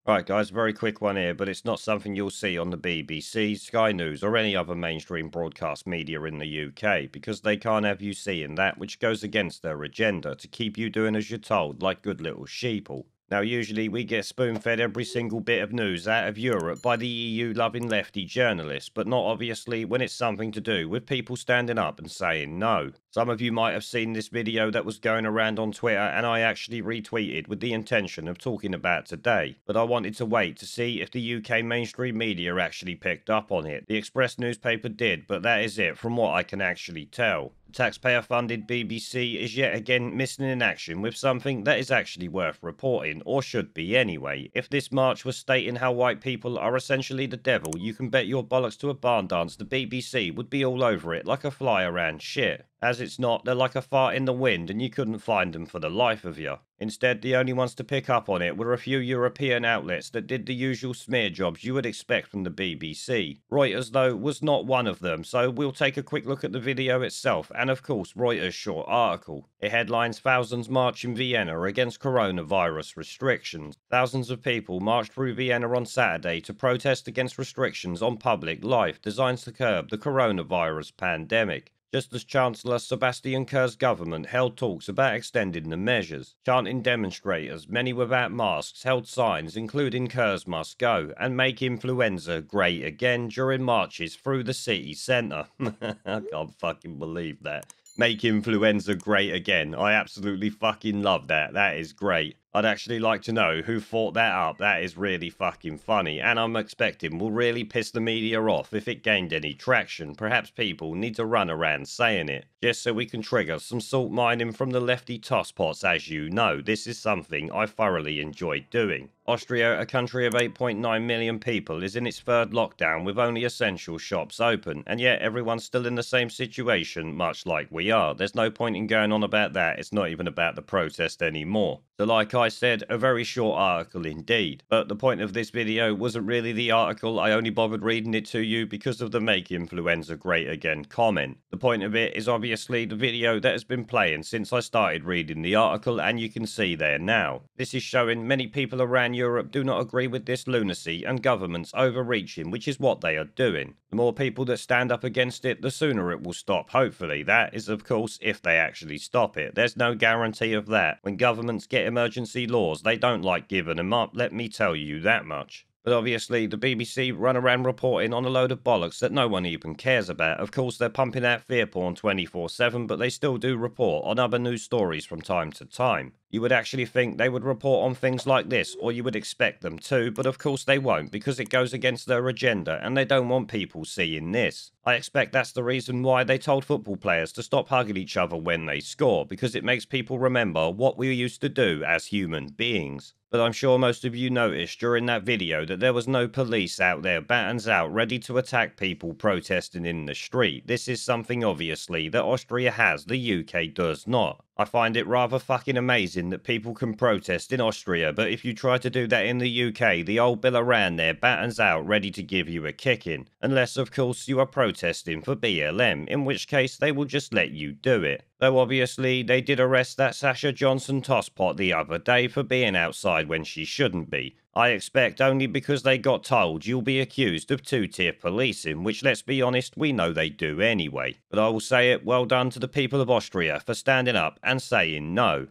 Right, guys, very quick one here, but it's not something you'll see on the BBC, Sky News, or any other mainstream broadcast media in the UK, because they can't have you seeing that, which goes against their agenda to keep you doing as you're told, like good little sheeple. Now, usually we get spoon fed every single bit of news out of Europe by the EU loving lefty journalists, but not obviously when it's something to do with people standing up and saying no. Some of you might have seen this video that was going around on Twitter and I actually retweeted with the intention of talking about today, but I wanted to wait to see if the UK mainstream media actually picked up on it. The Express newspaper did, but that is it from what I can actually tell. Taxpayer-funded BBC is yet again missing in action with something that is actually worth reporting, or should be anyway. If this march was stating how white people are essentially the devil, you can bet your bollocks to a barn dance the BBC would be all over it like a fly around shit. As it's not, they're like a fart in the wind and you couldn't find them for the life of you. Instead, the only ones to pick up on it were a few European outlets that did the usual smear jobs you would expect from the BBC. Reuters, though, was not one of them, so we'll take a quick look at the video itself, and of course Reuters' short article. It headlines "Thousands March in Vienna Against Coronavirus Restrictions." Thousands of people marched through Vienna on Saturday to protest against restrictions on public life designed to curb the coronavirus pandemic, just as Chancellor Sebastian Kurz' government held talks about extending the measures. Chanting demonstrators, many without masks, held signs including "Kurz must go" and "Make influenza great again" during marches through the city centre. I can't fucking believe that. "Make influenza great again." I absolutely fucking love that. That is great. I'd actually like to know who thought that up. That is really fucking funny, and I'm expecting will really piss the media off if it gained any traction. Perhaps people need to run around saying it, just so we can trigger some salt mining from the lefty tosspots. As you know, this is something I thoroughly enjoy doing. Austria, a country of 8.9 million people, is in its third lockdown with only essential shops open, and yet everyone's still in the same situation, much like we are. There's no point in going on about that. It's not even about the protest anymore. So like I said, a very short article indeed. But the point of this video wasn't really the article. I only bothered reading it to you because of the "Make influenza great again" comment. The point of it is obviously the video that has been playing since I started reading the article, and you can see there now. This is showing many people around Europe do not agree with this lunacy and governments overreaching, which is what they are doing. The more people that stand up against it, the sooner it will stop, hopefully. That is, of course, if they actually stop it. There's no guarantee of that. When governments get emergency laws, they don't like giving them up, let me tell you that much. But obviously, the BBC run around reporting on a load of bollocks that no one even cares about. Of course, they're pumping out fear porn 24/7, but they still do report on other news stories from time to time. You would actually think they would report on things like this, or you would expect them to, but of course they won't, because it goes against their agenda, and they don't want people seeing this. I expect that's the reason why they told football players to stop hugging each other when they score, because it makes people remember what we used to do as human beings. But I'm sure most of you noticed during that video that there was no police out there batons out ready to attack people protesting in the street. This is something obviously that Austria has, the UK does not. I find it rather fucking amazing that people can protest in Austria, but if you try to do that in the UK, the old Bill around there batons out ready to give you a kicking. Unless, of course, you are protesting for BLM, in which case they will just let you do it. Though obviously they did arrest that Sasha Johnson tosspot the other day for being outside when she shouldn't be. I expect only because they got told you'll be accused of two-tier policing, which, let's be honest, we know they do anyway. But I will say it, well done to the people of Austria for standing up and saying no.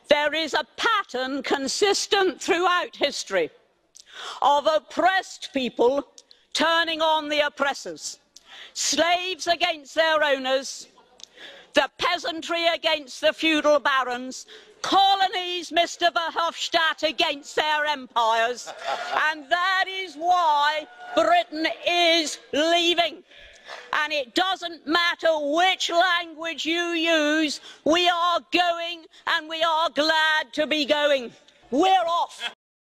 There is a pattern consistent throughout history of oppressed people turning on the oppressors, slaves against their owners, the peasantry against the feudal barons, colonies, Mr. Verhofstadt, against their empires. And that is why Britain is leaving. And it doesn't matter which language you use, we are going, and we are glad to be going. We're off.